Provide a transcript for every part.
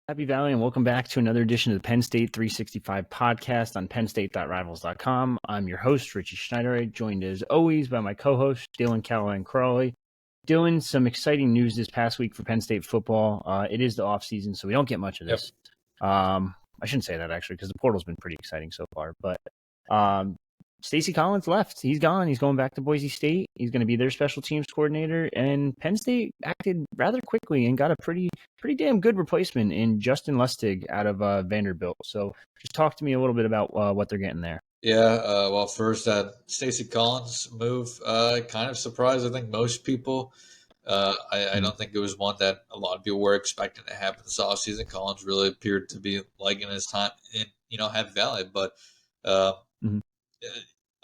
Happy Valley, and welcome back to another edition of the Penn State 365 podcast on pennstate.rivals.com. I'm your host, Richard Schnyderite, joined as always by my co-host, Dylan Callaghan Croley. Dylan, some exciting news this past week for Penn State football. It is the offseason, so we don't get much of this. I shouldn't say that, actually, because the portal's been pretty exciting so far. But Stacey Collins left. He's gone. He's going back to Boise State. He's going to be their special teams coordinator. And Penn State acted rather quickly and got a pretty damn good replacement in Justin Lustig out of Vanderbilt. So just talk to me a little bit about what they're getting there. Yeah, well, first, that Stacey Collins move kind of surprised, I think, most people. I don't think it was one that a lot of people were expecting to happen this offseason. Collins really appeared to be liking his time in, Happy Valley. But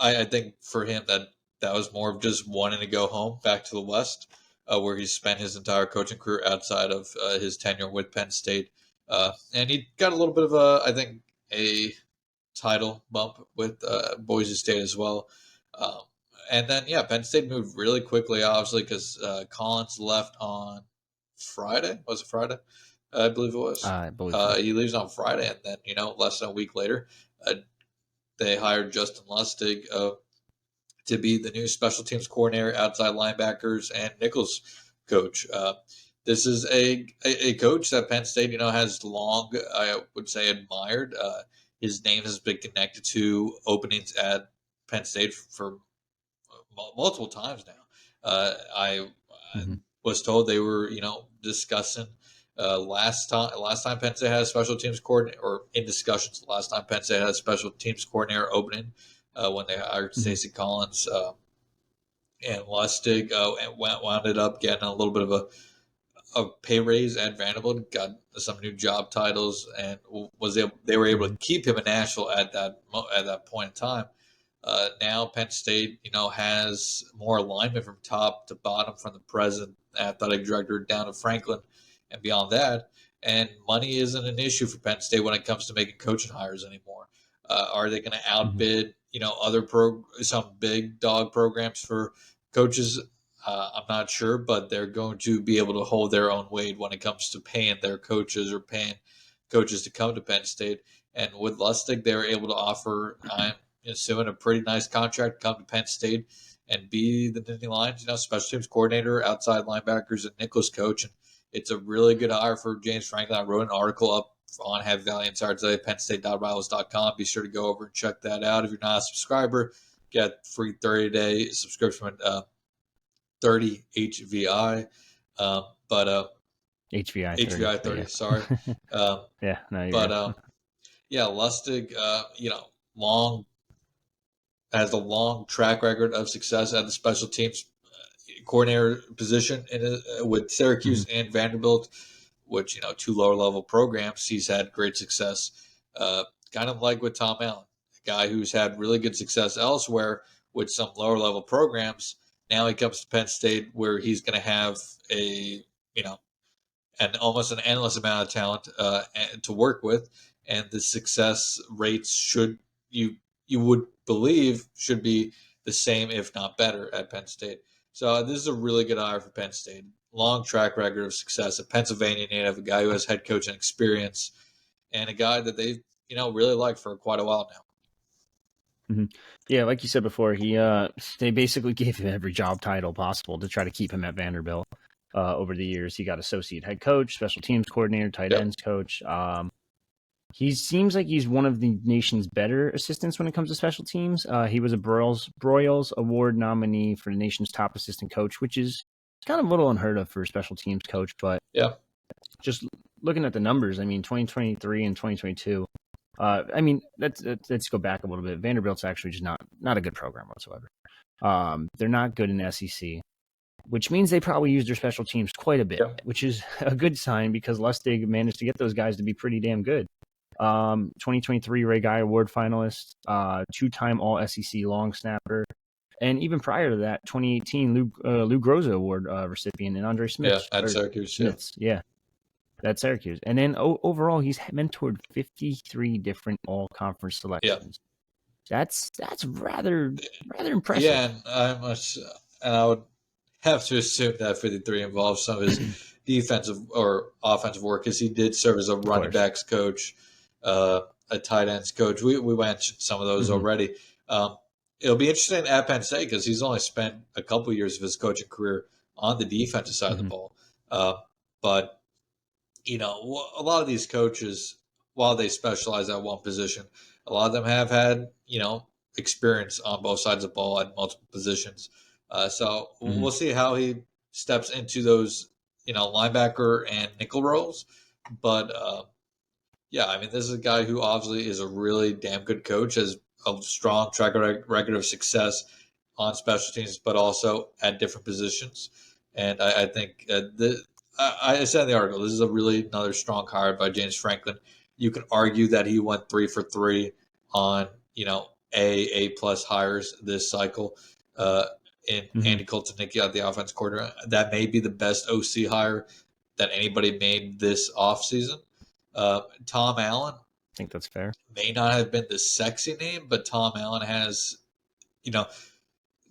I think for him that was more of just wanting to go home back to the West, where he spent his entire coaching career outside of his tenure with Penn State. And he got a little bit of a title bump with Boise State as well. And then, Penn State moved really quickly, obviously, because Collins left on Friday. Was it Friday? I believe it was. I believe so. He leaves on Friday, and then, less than a week later, they hired Justin Lustig to be the new special teams coordinator, outside linebackers, and nickels coach. This is a coach that Penn State, has long, I would say, admired. His name has been connected to openings at Penn State for multiple times now. I was told they were, discussing last time Penn State had a special teams coordinator, or in discussions last time Penn State had a special teams coordinator opening when they hired Stacey Collins and Lustig, and wound up getting a little bit of a pay raise at Vanderbilt, got some new job titles, and they were able to keep him in Nashville at that point in time. Now Penn State, has more alignment from top to bottom, from the president, athletic director, down to Franklin, and beyond that. And money isn't an issue for Penn State when it comes to making coaching hires anymore. Are they going to outbid, some big dog programs for coaches? I'm not sure, but they're going to be able to hold their own weight when it comes to paying their coaches, or paying coaches to come to Penn State. And with Lustig, they were able to offer, I'm assuming, a pretty nice contract to come to Penn State and be the Nittany Lions, special teams coordinator, outside linebackers, and nickels coach. And it's a really good hire for James Franklin. I wrote an article up on HappyValleyInsider today, pennstate.rivals.com. Be sure to go over and check that out. If you're not a subscriber, get free 30-day subscription with 30 HVI. HVI 30, sorry. Lustig, has a long track record of success at the special teams coordinator position with Syracuse and Vanderbilt, which, two lower level programs. He's had great success, kind of like with Tom Allen, a guy who's had really good success elsewhere with some lower level programs. Now he comes to Penn State, where he's going to have almost an endless amount of talent to work with, and the success rates you would believe should be the same, if not better, at Penn State. So this is a really good hire for Penn State. Long track record of success. A Pennsylvania native, a guy who has head coaching experience, and a guy that they really liked for quite a while now. Mm-hmm. Yeah, like you said before, they basically gave him every job title possible to try to keep him at Vanderbilt. Over the years, he got associate head coach, special teams coordinator, tight ends coach. He seems like he's one of the nation's better assistants when it comes to special teams. He was a Broyles Award nominee for the nation's top assistant coach, which is kind of a little unheard of for a special teams coach. But just looking at the numbers, 2023 and 2022. Let's go back a little bit. Vanderbilt's actually just not a good program whatsoever. They're not good in the SEC, which means they probably use their special teams quite a bit, which is a good sign, because Lustig managed to get those guys to be pretty damn good. 2023 Ray Guy Award finalist, two-time All-SEC long snapper, and even prior to that, 2018 Lou Groza Award recipient, and Andre Smith. At Syracuse. That's Syracuse. And then overall, he's mentored 53 different all-conference selections. That's rather impressive. Yeah, and I would have to assume that 53 involves some of his defensive or offensive work, because he did serve as a running backs coach, a tight ends coach. We mentioned some of those already. It'll be interesting at Penn State because he's only spent a couple years of his coaching career on the defensive side of the ball. But, you know, a lot of these coaches, while they specialize at one position, a lot of them have had, you know, experience on both sides of the ball at multiple positions. So we'll see how he steps into those, you know, linebacker and nickel roles. But, yeah, I mean, this is a guy who obviously is a really damn good coach, has a strong track record of success on special teams, but also at different positions. And I think I said in the article, this is a really another strong hire by James Franklin. You can argue that he went 3 for 3 on, you know, A plus hires this cycle in Andy Coltonicki at the offense coordinator. That may be the best OC hire that anybody made this offseason. Tom Allen, I think that's fair. May not have been the sexy name, but Tom Allen has, you know,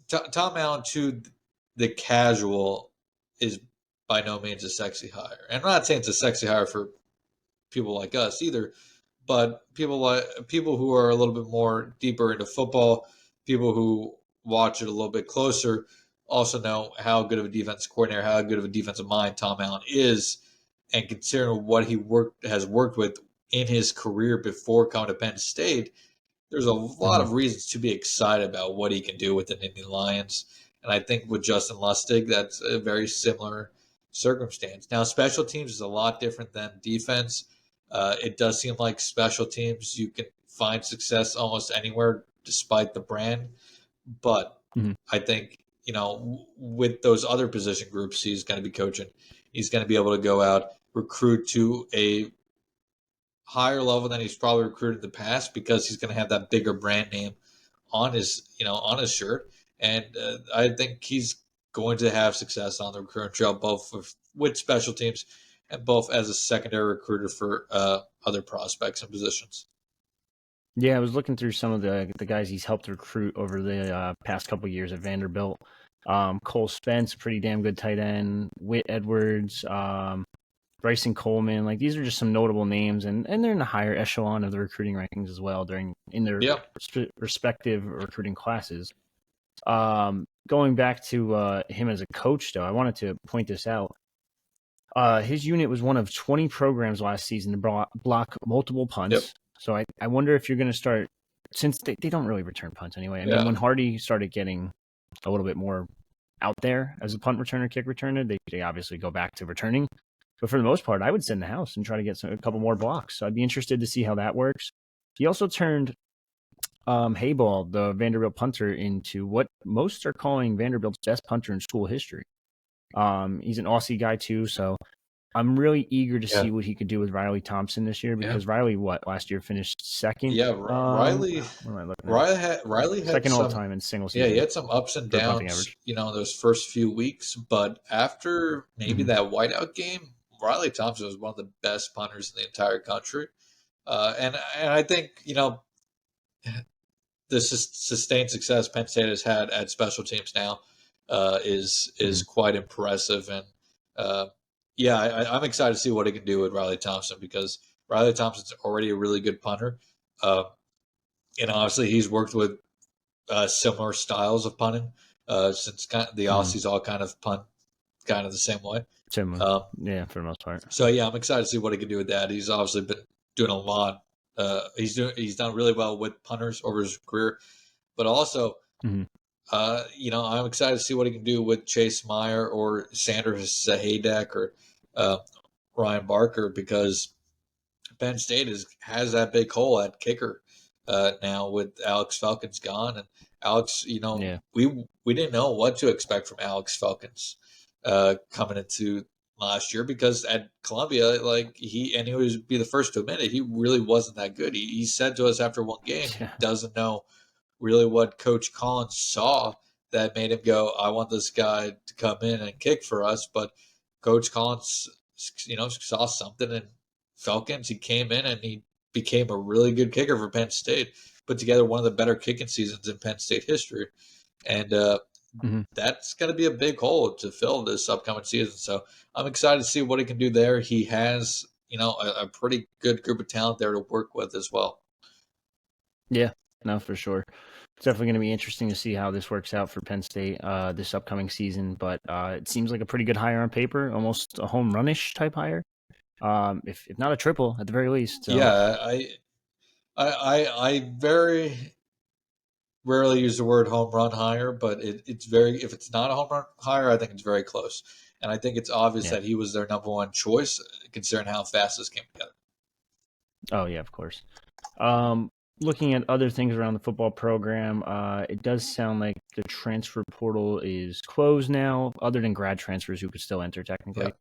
Tom Allen to the casual is by no means a sexy hire. And I'm not saying it's a sexy hire for people like us either, but people who are a little bit more deeper into football, people who watch it a little bit closer, also know how good of a defensive coordinator, how good of a defensive mind Tom Allen is, and considering what he has worked with in his career before coming to Penn State, there's a lot of reasons to be excited about what he can do with the Nittany Lions. And I think with Justin Lustig, that's a very similar circumstance. Now, special teams is a lot different than defense. It does seem like special teams, you can find success almost anywhere despite the brand. But I think, you know, with those other position groups he's going to be coaching, he's going to be able to go out, recruit to a higher level than he's probably recruited in the past, because he's going to have that bigger brand name on his, you know, on his shirt. And I think he's going to have success on the recruiting trail, both with special teams and both as a secondary recruiter for other prospects and positions. Yeah, I was looking through some of the guys he's helped recruit over the past couple of years at Vanderbilt. Cole Spence, pretty damn good tight end. Whit Edwards, Bryson Coleman, like these are just some notable names, and they're in the higher echelon of the recruiting rankings as well in their respective recruiting classes. Going back to him as a coach, though, I wanted to point this out. His unit was one of 20 programs last season to block multiple punts. Yep. So I wonder if you're going to start, since they don't really return punts anyway. I mean, when Hardy started getting a little bit more out there as a punt returner, kick returner, they obviously go back to returning. But for the most part, I would sit in the house and try to get a couple more blocks. So I'd be interested to see how that works. He also turned Hayball, the Vanderbilt punter, into what most are calling Vanderbilt's best punter in school history. He's an Aussie guy too, so I'm really eager to see what he could do with Riley Thompson this year, because Riley, last year finished second? Yeah, Riley. Riley had second all time in single season. Yeah, he had some ups and downs, you know, those first few weeks. But after maybe that whiteout game, Riley Thompson was one of the best punters in the entire country. And I think, you know, the sustained success Penn State has had at special teams now is quite impressive. And I'm excited to see what he can do with Riley Thompson, because Riley Thompson's already a really good punter. And obviously he's worked with similar styles of punting since the Aussies all kind of punt kind of the same way. Similar, for the most part. So I'm excited to see what he can do with that. He's obviously been doing a lot. He's done really well with punters over his career, but also, you know, I'm excited to see what he can do with Chase Meyer or Sanders Zahedek or Ryan Barker, because Penn State has that big hole at kicker now with Alex Falcons gone. And Alex, you know, we didn't know what to expect from Alex Falcons coming into last year, because at Columbia, like he would be the first to admit it, he really wasn't that good. He said to us after one game, he doesn't know really what Coach Collins saw that made him go, I want this guy to come in and kick for us. But Coach Collins, you know, saw something in Falcons. He came in and he became a really good kicker for Penn State, put together one of the better kicking seasons in Penn State history. And that's going to be a big hole to fill this upcoming season. So I'm excited to see what he can do there. He has, a pretty good group of talent there to work with as well. Yeah, no, for sure. It's definitely going to be interesting to see how this works out for Penn State this upcoming season. But it seems like a pretty good hire on paper, almost a home runish type hire, if not a triple at the very least. So. Yeah, I very rarely use the word home run hire, but if it's not a home run hire, I think it's very close. And I think it's obvious that he was their number one choice, considering how fast this came together. Oh, yeah, of course. Looking at other things around the football program, it does sound like the transfer portal is closed now, other than grad transfers who could still enter technically. Yeah.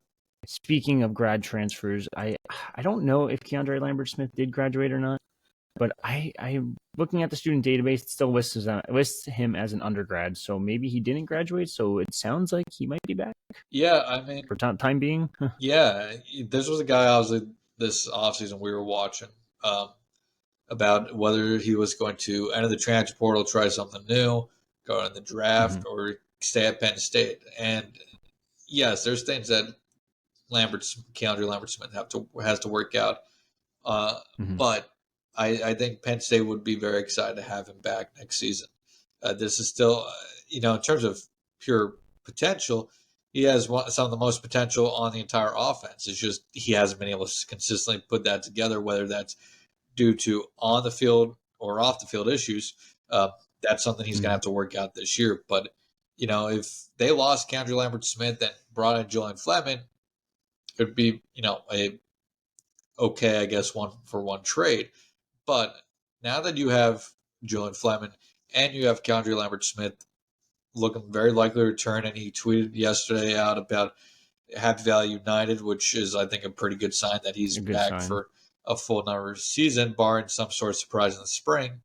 Speaking of grad transfers, I don't know if KeAndre Lambert-Smith did graduate or not, but I'm looking at the student database, it still lists him as an undergrad, so maybe he didn't graduate, so it sounds like he might be back. Yeah, I mean, for time being. Yeah, this was a guy obviously this offseason we were watching about whether he was going to enter the transfer portal, try something new, go in the draft, or stay at Penn State. And yes, there's things that KeAndre Lambert-Smith has to work out. But I think Penn State would be very excited to have him back next season. This is still, in terms of pure potential, he has some of the most potential on the entire offense. It's just he hasn't been able to consistently put that together, whether that's due to on the field or off the field issues. That's something he's going to have to work out this year. But, if they lost KeAndre Lambert-Smith and brought in Julian Fleming, it would be, a okay, I guess, 1-for-1 trade. But now that you have Julian Fleming and you have KeAndre Lambert-Smith looking very likely to return, and he tweeted yesterday out about Happy Valley United, which is, I think, a pretty good sign that he's back for a full number of season, barring some sort of surprise in the spring.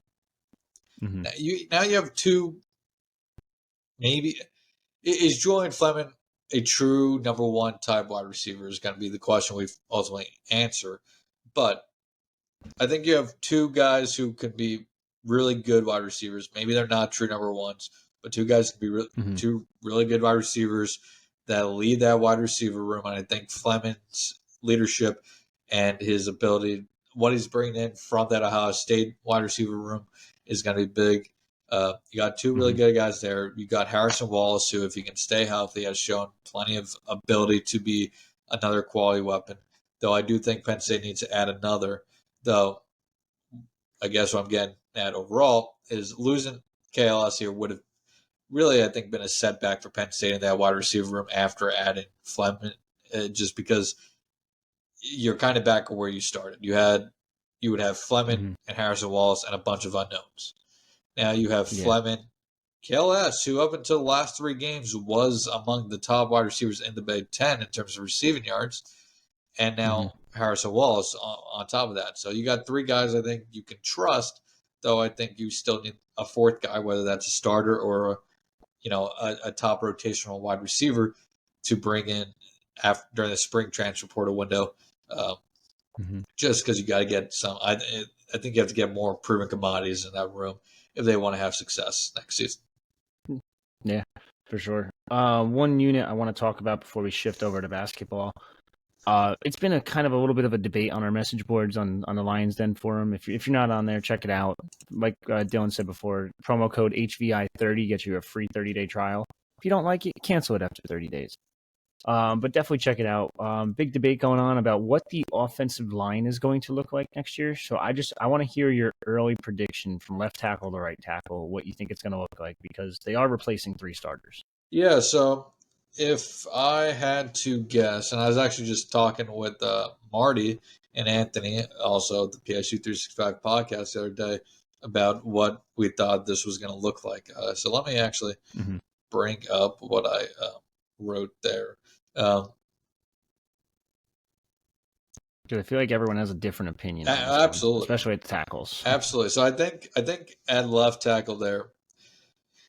Now you have two, maybe. Is Julian Fleming a true number one type wide receiver is going to be the question we ultimately answer. But I think you have two guys who could be really good wide receivers. Maybe they're not true number ones, but two guys can be two really good wide receivers that lead that wide receiver room. And I think Fleming's leadership and his ability, what he's bringing in from that Ohio State wide receiver room, is going to be big. You got two really good guys there. You got Harrison Wallace, who, if he can stay healthy, has shown plenty of ability to be another quality weapon. Though I do think Penn State needs to add another. Though I guess what I'm getting at overall is losing KLS here would have really, I think, been a setback for Penn State in that wide receiver room after adding Fleming, just because you're kind of back where you started. You would have Fleming and Harrison Wallace and a bunch of unknowns. Now you have Fleming, KLS, who up until the last 3 games was among the top wide receivers in the Big Ten in terms of receiving yards, and now Harrison Wallace on top of that. So you got 3 guys I think you can trust, though I think you still need a 4th guy, whether that's a starter or a top rotational wide receiver to bring in during the spring transfer portal window. Just because you got to get some, I think you have to get more proven commodities in that room if they want to have success next season. Yeah, for sure. One unit I want to talk about before we shift over to basketball. It's been a kind of a little bit of a debate on our message boards on the Lions Den forum. If you're not on there, check it out. Like Dylan said before, promo code HVI30 gets you a free 30-day trial. If you don't like it, cancel it after 30 days. But definitely check it out. Big debate going on about what the offensive line is going to look like next year. So I want to hear your early prediction from left tackle to right tackle, what you think it's going to look like, because they are replacing 3 starters. Yeah, so if I had to guess, and I was actually just talking with Marty and Anthony, also the PSU 365 podcast the other day, about what we thought this was going to look like. So let me actually bring up what I wrote there. Dude, I feel like everyone has a different opinion. Absolutely, especially at the tackles. Absolutely. So I think at left tackle there,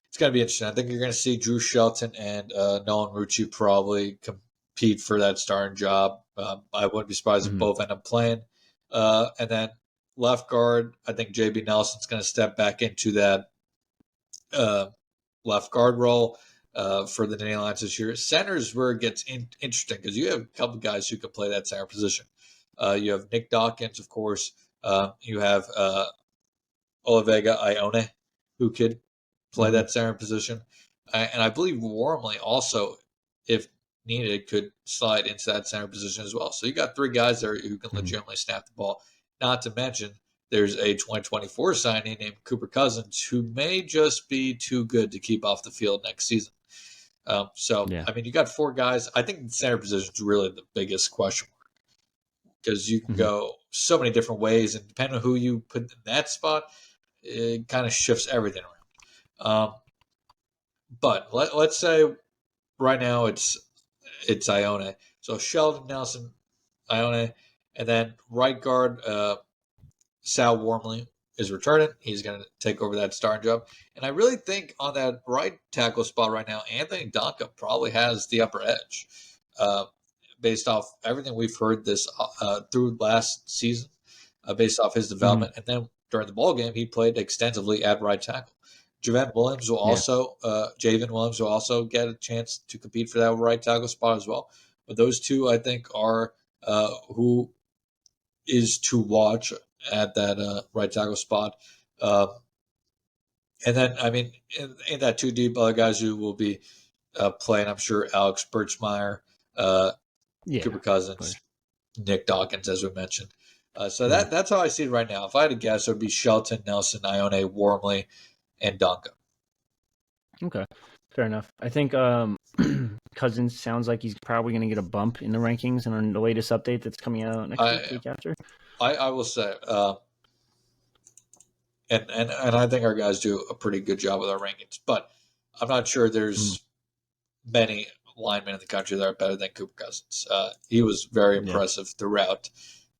it's going to be interesting. I think you're going to see Drew Shelton and Nolan Rucci probably compete for that starting job. I wouldn't be surprised if both end up playing. And then left guard, I think JB Nelson's going to step back into that left guard role. for the Nittany Lions this year. Center's where it gets interesting because you have a couple guys who can play that center position. You have Nick Dawkins, of course. You have Olivega Ione, who could play that center position. And I believe Wormley also, if needed, could slide into that center position as well. So you got three guys there who can legitimately snap the ball. Not to mention, there's a 2024 signing named Cooper Cousins who may just be too good to keep off the field next season. I mean, you got four guys. I think the center position is really the biggest question mark because you can go so many different ways, and depending on who you put in that spot, it kind of shifts everything around. But let's say right now it's Ione. So Sheldon Nelson, Ione, and then right guard Sal Wormley is returning. He's going to take over that starting job. And I really think on that right tackle spot right now, Anthony Donka probably has the upper edge based off everything we've heard this through last season, based off his development. And then during the ball game, he played extensively at right tackle. Javen Williams will also get a chance to compete for that right tackle spot as well. But those two, I think, are who is to watch at that right tackle spot. And then, I mean, in that two deep, other guys who will be playing, I'm sure, Alex Birchmeyer, Cooper Cousins, Nick Dawkins, as we mentioned. So that's how I see it right now. If I had to guess, it would be Shelton, Nelson, Ione, Wormley, and Donka. Okay, fair enough. I think Cousins sounds like he's probably going to get a bump in the rankings and on the latest update that's coming out next week after. I will say, and I think our guys do a pretty good job with our rankings, but I'm not sure there's many linemen in the country that are better than Cooper Cousins. He was very impressive throughout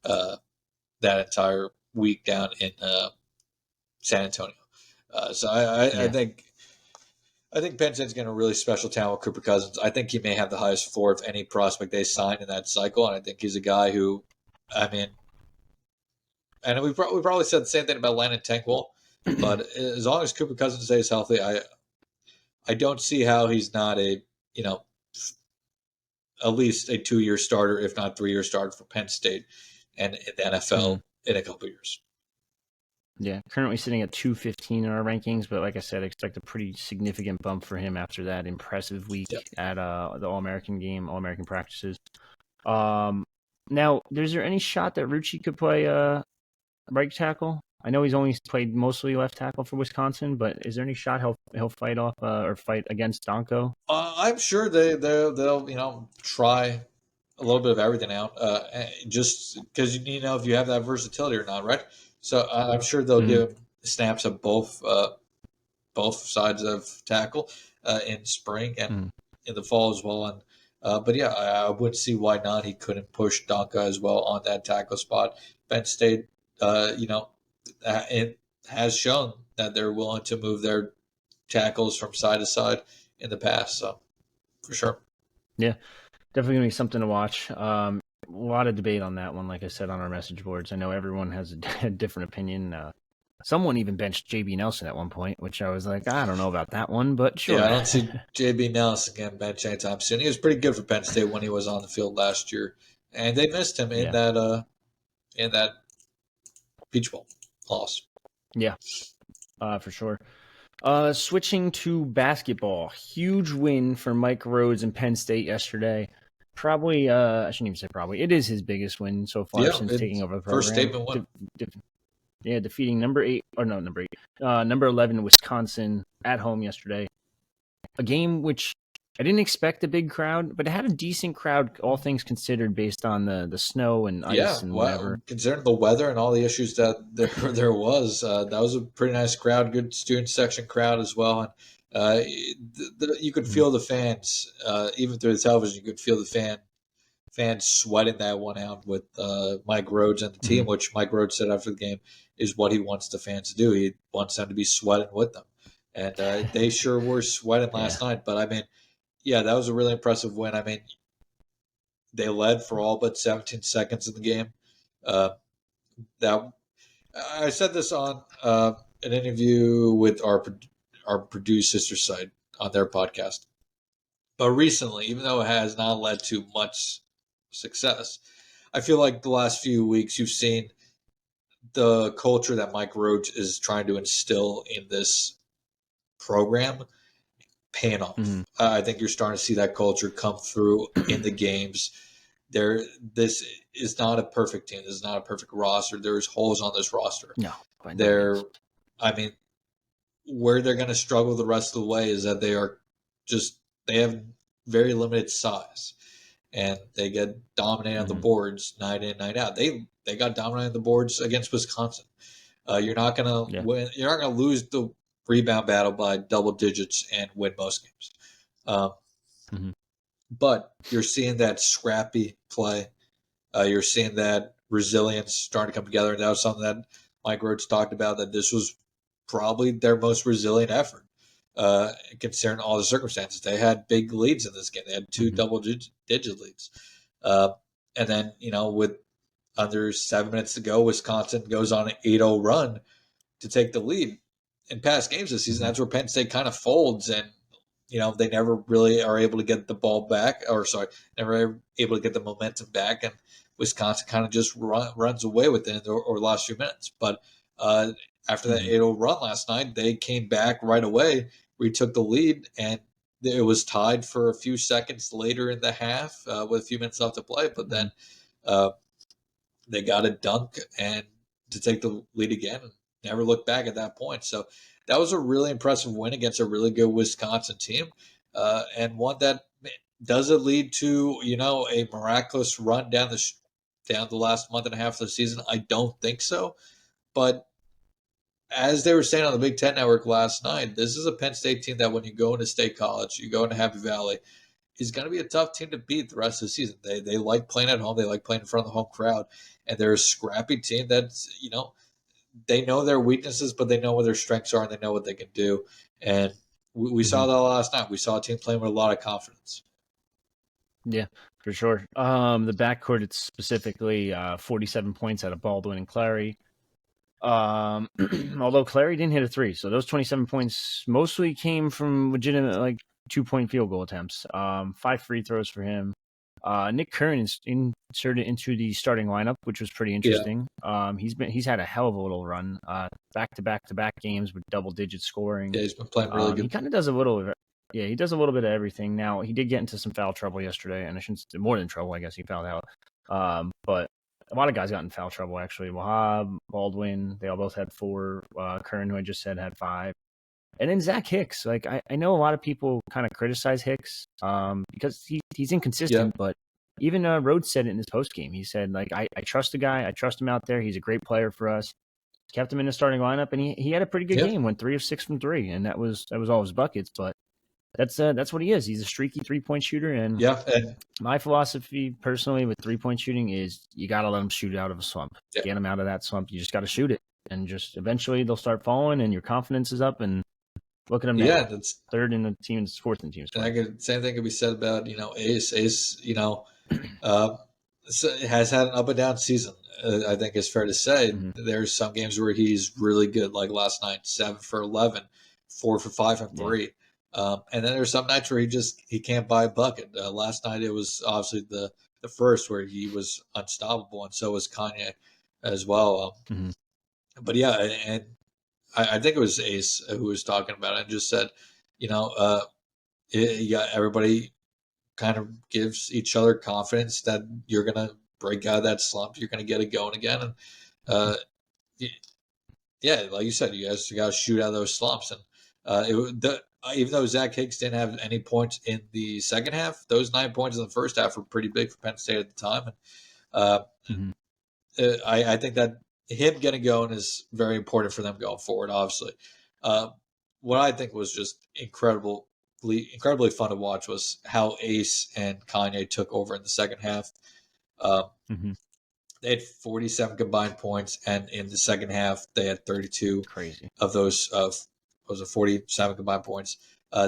that entire week down in San Antonio. So I think Penn State's getting a really special talent with Cooper Cousins. I think he may have the highest floor of any prospect they signed in that cycle, and I think he's a guy who, I mean, and we probably said the same thing about Landon Tankwell, but as long as Cooper Cousins stays healthy, I don't see how he's not at least a 2-year starter, if not 3-year starter for Penn State and in the NFL in a couple of years. Yeah, currently sitting at 215 in our rankings, but like I said, expect a pretty significant bump for him after that impressive week at the All-American game, All-American practices. Now, is there any shot that Rucci could play right tackle? I know he's only played mostly left tackle for Wisconsin, but is there any shot he'll fight off or fight against Donko? I'm sure they'll try a little bit of everything out, just because if you have that versatility or not, right? So I'm sure they'll give snaps of both sides of tackle in spring and in the fall as well. And but yeah, I wouldn't see why not. He couldn't push Donka as well on that tackle spot. Penn State, it has shown that they're willing to move their tackles from side to side in the past. So for sure. Yeah, definitely going to be something to watch. A lot of debate on that one, like I said, on our message boards. I know everyone has a different opinion. Someone even benched JB Nelson at one point, which I was like, I don't know about that one, but sure. Yeah, I don't see JB Nelson getting benched anytime soon. He was pretty good for Penn State when he was on the field last year, and they missed him in that Peach Bowl loss. Yeah, for sure. Switching to basketball, huge win for Mike Rhoades and Penn State yesterday. Probably, I shouldn't even say probably. It is his biggest win so far since taking over the program. First statement win. Defeating number 11 Wisconsin at home yesterday. A game which I didn't expect a big crowd, but it had a decent crowd, all things considered, based on the snow and ice and whatever. Considering the weather and all the issues that there was, that was a pretty nice crowd, good student section crowd as well. And you could feel the fans, even through the television, you could feel the fans sweating that one out with Mike Rhoades and the team, which Mike Rhoades said after the game is what he wants the fans to do. He wants them to be sweating with them. And they sure were sweating last night. But, I mean, yeah, that was a really impressive win. I mean, they led for all but 17 seconds in the game. I said this on an interview with our Purdue sister site on their podcast. recently, even though it has not led to much success, I feel like the last few weeks you've seen the culture that Mike Rhoades is trying to instill in this program paying off. Mm-hmm. I think you're starting to see that culture come through in the games. This is not a perfect team. This is not a perfect roster. There's holes on this roster. No, by no means. I mean, where they're going to struggle the rest of the way is that they have very limited size, and they get dominated on the boards night in, night out. They got dominated on the boards against Wisconsin. You're not going to win. You're not going to lose the rebound battle by double digits and win most games. But you're seeing that scrappy play. You're seeing that resilience starting to come together. And that was something that Mike Rhoades talked about, that this was probably their most resilient effort, considering all the circumstances. They had big leads in this game. They had two double-digit leads. And then, with under 7 minutes to go, Wisconsin goes on an 8-0 run to take the lead. In past games this season, that's where Penn State kind of folds, and they never really are able to get the ball back, never able to get the momentum back, and Wisconsin kind of just runs away with it or last few minutes. But after that 8-0 run last night, they came back right away, retook the lead, and it was tied for a few seconds later in the half with a few minutes left to play. But then they got a dunk and to take the lead again and never looked back at that point. So that was a really impressive win against a really good Wisconsin team, and one that does it lead to a miraculous run down the last month and a half of the season. I don't think so, but as they were saying on the Big Ten Network last night, this is a Penn State team that when you go into State College, you go into Happy Valley, is going to be a tough team to beat the rest of the season. They like playing at home. They like playing in front of the home crowd, and they're a scrappy team that's they know their weaknesses, but they know what their strengths are, and they know what they can do. And we saw that last night. We saw a team playing with a lot of confidence. Yeah, for sure. The backcourt, it's specifically 47 points out of Baldwin and Clary. Although Clary didn't hit a three, so those 27 points mostly came from legitimate 2-point field goal attempts. 5 free throws for him. Nick Curran is inserted into the starting lineup, which was pretty interesting. Yeah. He's had a hell of a little run, back-to-back games with double-digit scoring. Yeah, he's been playing really good. He kind of does a little of it. Yeah, he does a little bit of everything. Now, he did get into some foul trouble yesterday, and I shouldn't say more than trouble. I guess he fouled out. But a lot of guys got in foul trouble, actually. Wahab, Baldwin, they all both had 4. Curran, who I just said, had 5. And then Zach Hicks. I know a lot of people kind of criticize Hicks because he's inconsistent, but even Rhoades said it in his postgame. He said, I trust the guy. I trust him out there. He's a great player for us. Kept him in the starting lineup, and he had a pretty good game. Went 3 of 6 from 3, and that was all his buckets. But that's what he is. He's a streaky 3-point shooter, and my philosophy personally with 3-point shooting is you got to let him shoot out of a slump. Get him out of that slump. You just got to shoot it, and just eventually they'll start falling, and your confidence is up. And look at him now. Yeah, that's third in the team, fourth in the team. Same thing could be said about Ace. Ace, has had an up and down season. I think it's fair to say. There's some games where he's really good, like last night, 7 for 11, 4 for 5 and 3. And then there's some nights where he can't buy a bucket. Last night it was obviously the first where he was unstoppable, and so was Kanye as well. But yeah, and I think it was Ace who was talking about it and just said, everybody kind of gives each other confidence that you're going to break out of that slump. You're going to get it going again. And like you said, you guys got to shoot out of those slumps. And even though Zach Hicks didn't have any points in the second half, those 9 points in the first half were pretty big for Penn State at the time. And I think that him getting going is very important for them going forward, obviously. What I think was just incredibly fun to watch was how Ace and Kanye took over in the second half. They had 47 combined points, and in the second half, they had 32 of those 47 combined points.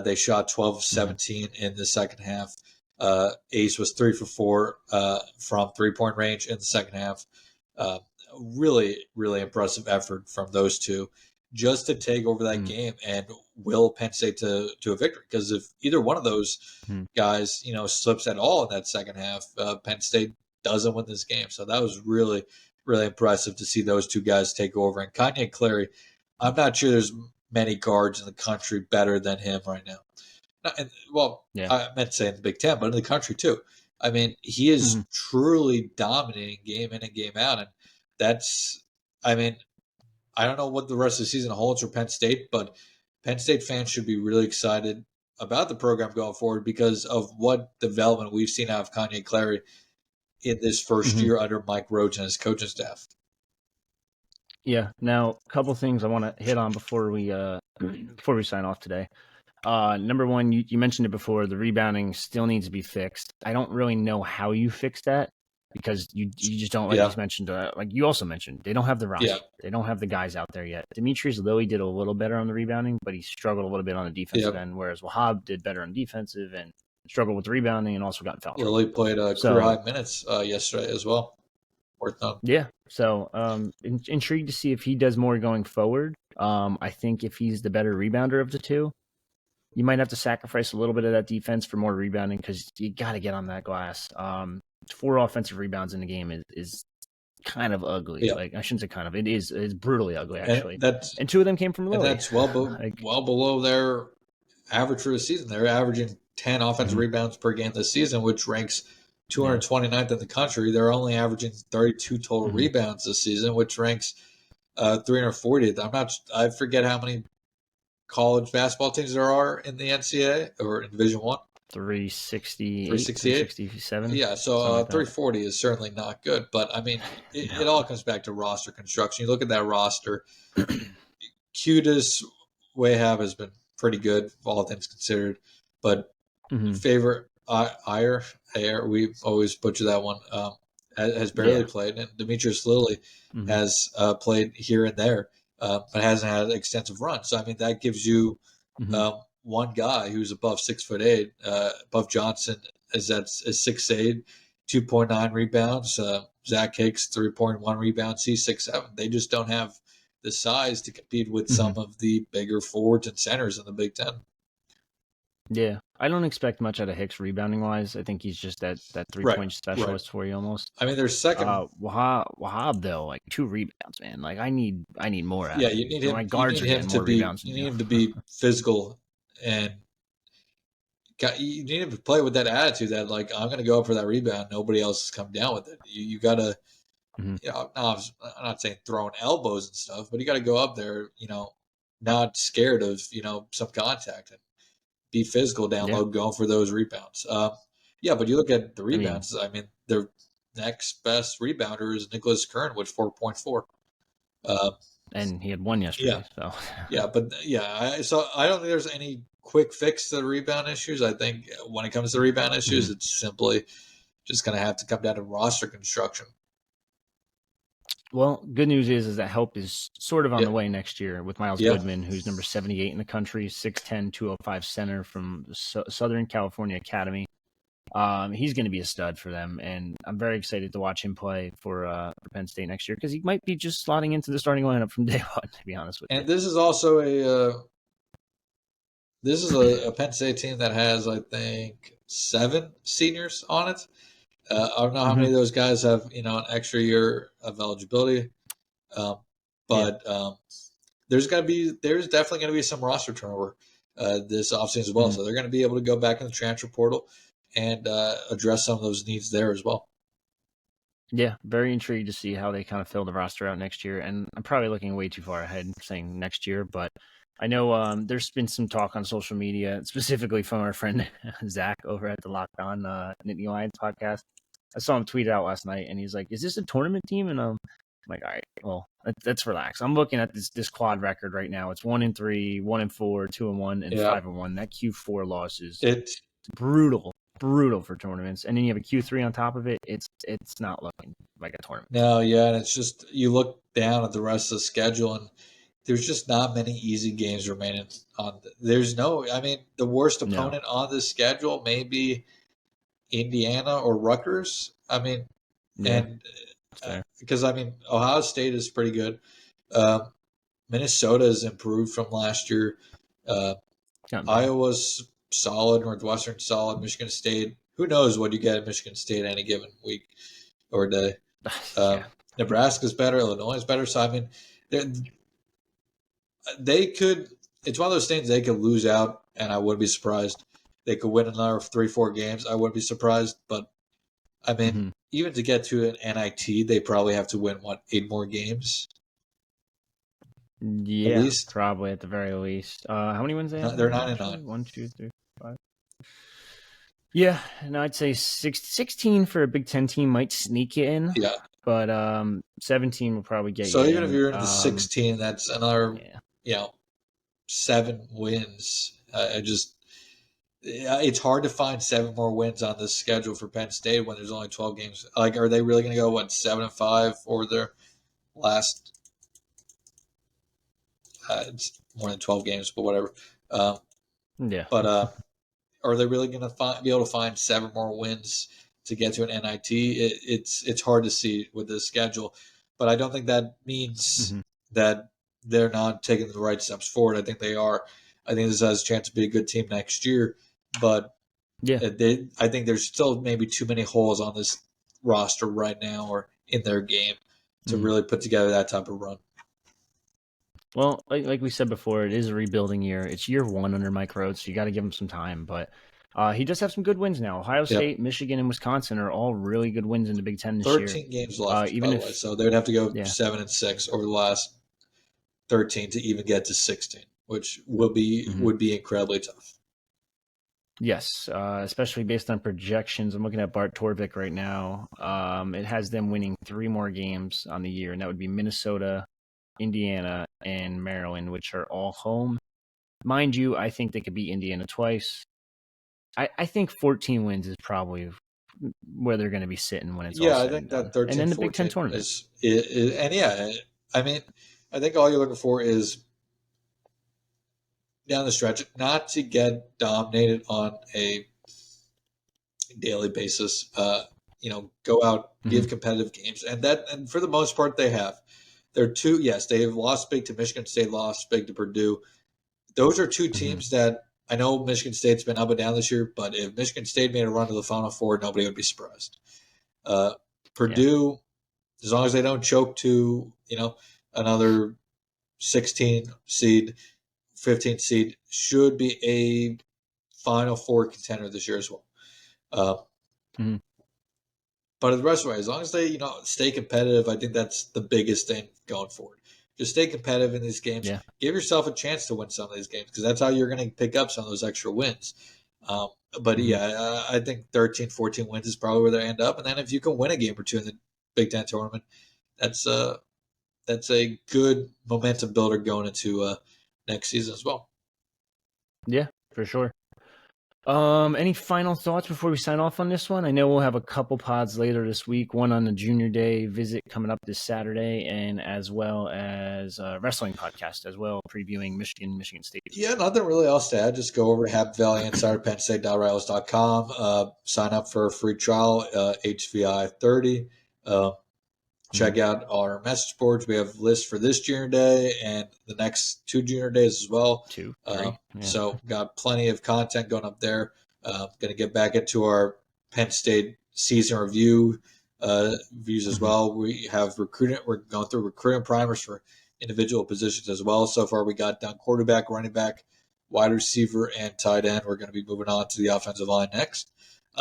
They shot 12 of 17 in the second half. Ace was 3 for 4 from 3-point range in the second half. Really, really impressive effort from those two. just to take over that game and will Penn State to a victory. Because if either one of those guys, slips at all in that second half, Penn State doesn't win this game. So that was really, really impressive to see those two guys take over. And KeAndre Clary, I'm not sure there's many guards in the country better than him right now. I meant to say in the Big Ten, but in the country too. I mean, he is truly dominating game in and game out. And I don't know what the rest of the season holds for Penn State, but Penn State fans should be really excited about the program going forward because of what development we've seen out of KeAndre Clary in this first year under Mike Rhoades and his coaching staff. Yeah. Now, a couple things I want to hit on before we sign off today. Number one, you mentioned it before. The rebounding still needs to be fixed. I don't really know how you fix that because you just don't, like you mentioned, like you also mentioned, they don't have the roster. Yeah. They don't have the guys out there yet. Demetrius Lilly did a little better on the rebounding, but he struggled a little bit on the defensive end, whereas Wahab did better on defensive and struggled with the rebounding and also got in foul. Lilly played career high minutes yesterday as well. Worth noting. Yeah. So intrigued to see if he does more going forward. I think if he's the better rebounder of the two, you might have to sacrifice a little bit of that defense for more rebounding because you got to get on that glass. 4 offensive rebounds in the game is kind of ugly. Yeah. Like I shouldn't say kind of. It's brutally ugly actually. And 2 of them came from Lilly. And that's well below their average for the season. They're averaging 10 offensive rebounds per game this season, which ranks 229th in the country. They're only averaging 32 total rebounds this season, which ranks 340th. I forget how many college basketball teams there are in the NCAA or in Division I. 367. Yeah, so 340 is certainly not good. But, I mean, it all comes back to roster construction. You look at that roster. Qudus Wahab has been pretty good, all things considered. But favorite Ayer, we always butcher that one, has barely played. And Demetrius Lilly has played here and there. But hasn't had an extensive run. So, I mean, that gives you one guy who's above 6'8", above Johnson is 6'8", 2.9 rebounds. Zach Hicks, 3.1 rebounds. He's 6'7". They just don't have the size to compete with some of the bigger forwards and centers in the Big Ten. Yeah, I don't expect much out of Hicks rebounding wise. I think he's just that 3-point specialist for you almost. I mean, there's second. Wahab though, like 2 rebounds, man. Like I need more out of him. You need him. My guards you need him to be. Rebounds you need him to be physical, and you need him to play with that attitude that like I'm going to go up for that rebound. Nobody else has come down with it. You got to. I'm not saying throwing elbows and stuff, but you got to go up there. Not scared of some contact and be physical down low, going for those rebounds. But you look at the rebounds. I mean, their next best rebounder is Nicholas Kern with 4.4. And he had 1 yesterday. So so I don't think there's any quick fix to the rebound issues. I think when it comes to rebound issues, it's simply just going to have to come down to roster construction. Well, good news is that help is sort of on the way next year with Miles Goodman, who's number 78 in the country, 6'10", 205 center from Southern California Academy. He's going to be a stud for them, and I'm very excited to watch him play for Penn State next year because he might be just slotting into the starting lineup from day one, to be honest with you. And this is also a Penn State team that has, I think, 7 seniors on it. I don't know how many of those guys have, an extra year of eligibility, but there's definitely going to be some roster turnover this offseason as well. So they're going to be able to go back in the transfer portal and address some of those needs there as well. Yeah, very intrigued to see how they kind of fill the roster out next year. And I'm probably looking way too far ahead saying next year, but I know there's been some talk on social media, specifically from our friend Zach over at the Locked On Nittany Lions podcast. I saw him tweet out last night, and he's like, "Is this a tournament team?" And I'm like, "All right, well, let's relax." I'm looking at this quad record right now. It's 1-3, 1-4, 2-1, and 5-1. That Q4 loss is brutal for tournaments. And then you have a Q3 on top of it. It's not looking like a tournament. No, and it's just you look down at the rest of the schedule, and there's just not many easy games remaining on. The worst opponent on this schedule may be Indiana or Rutgers. Because Ohio State is pretty good. Minnesota has improved from last year. Iowa's solid, Northwestern solid, Michigan State. Who knows what you get at Michigan State any given week or day. Yeah. Nebraska's better, Illinois is better. So I mean, they could. It's one of those things they could lose out, and I wouldn't be surprised. They could win another 3-4 games. I wouldn't be surprised. But I mean, even to get to an NIT, they probably have to win 8 more games. Yeah, at least. Probably at the very least. How many wins they have? They're 9-9. 1, 2, 3, 5. Yeah, and I'd say 16 for a Big Ten team might sneak you in. Yeah, but 17 will probably get you. So even in. if you're into 16, that's another 7 wins. It's hard to find 7 more wins on this schedule for Penn State when there's only 12 games. Like, are they really going to go 7-5 for their last? It's more than 12 games, but whatever. But are they really going to be able to find 7 more wins to get to an NIT? It's hard to see with the schedule, but I don't think that means that they're not taking the right steps forward. I think they are. I think this has a chance to be a good team next year, but I think there's still maybe too many holes on this roster right now or in their game to really put together that type of run. Well, like we said before, it is a rebuilding year. It's year 1 under Mike Rhoades, so you got to give him some time. But he does have some good wins now. Ohio State, Michigan, and Wisconsin are all really good wins in the Big Ten this year. 13 games left, by the way, so they would have to go 7-6 over the last 13 to even get to 16, which would be incredibly tough. Yes, especially based on projections. I'm looking at Bart Torvik right now. It has them winning 3 more games on the year, and that would be Minnesota, Indiana, and Maryland, which are all home. Mind you, I think they could beat Indiana twice. I think 14 wins is probably where they're going to be sitting when it's all said I think and done. That 13, and then the Big Ten tournament I mean, I think all you're looking for is down the stretch not to get dominated on a daily basis. Go out, give competitive games, and for the most part they have. They're two. Yes, they have lost big to Michigan State, lost big to Purdue. Those are 2 teams that I know Michigan State's been up and down this year, but if Michigan State made a run to the Final Four, nobody would be surprised. Purdue, as long as they don't choke to another 16 seed, 15 seed, should be a Final Four contender this year as well. But the rest of the way, as long as they stay competitive, I think that's the biggest thing going forward. Just stay competitive in these games. Yeah. Give yourself a chance to win some of these games because that's how you're going to pick up some of those extra wins. I think 13, 14 wins is probably where they end up. And then if you can win a game or 2 in the Big Ten tournament, that's a good momentum builder going into next season as well. Yeah, for sure. Any final thoughts before we sign off on this one? I know we'll have a couple pods later this week, one on the Junior Day visit coming up this Saturday, and as well as a wrestling podcast as well, previewing Michigan State. Yeah, nothing really else to add. Just go over to HappyValleyInsider, PennState.rivals.com, sign up for a free trial, HVI 30. Check out our message boards. We have lists for this Junior Day and the next 2 Junior Days as well. 2, 3. So got plenty of content going up there. Going to get back into our Penn State season review views as well. We have recruiting. We're going through recruiting primers for individual positions as well. So far, we got done quarterback, running back, wide receiver, and tight end. We're going to be moving on to the offensive line next.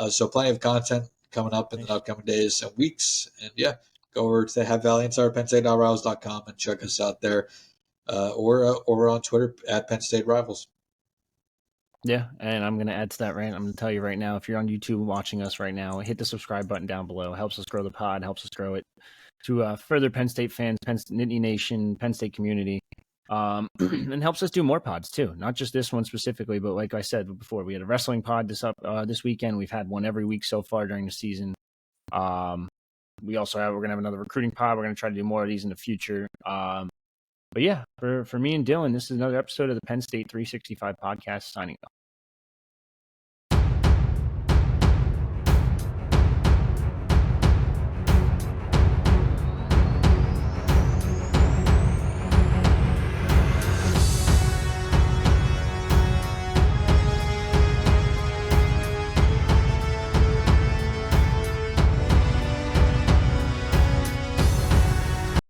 So plenty of content coming up in the upcoming days and weeks. And go over to HappyValleyInsider, PennState.rivals.com, and check us out there, or over on Twitter at Penn State Rivals. Yeah, and I'm going to add to that, Rant. I'm going to tell you right now, if you're on YouTube watching us right now, hit the subscribe button down below. It helps us grow the pod, helps us grow it to further Penn State fans, Nittany Nation, Penn State community, and helps us do more pods too. Not just this one specifically, but like I said before, we had a wrestling pod this weekend. We've had one every week so far during the season. We're going to have another recruiting pod. We're going to try to do more of these in the future. But yeah, for me and Dylan, this is another episode of the Penn State 365 podcast signing off.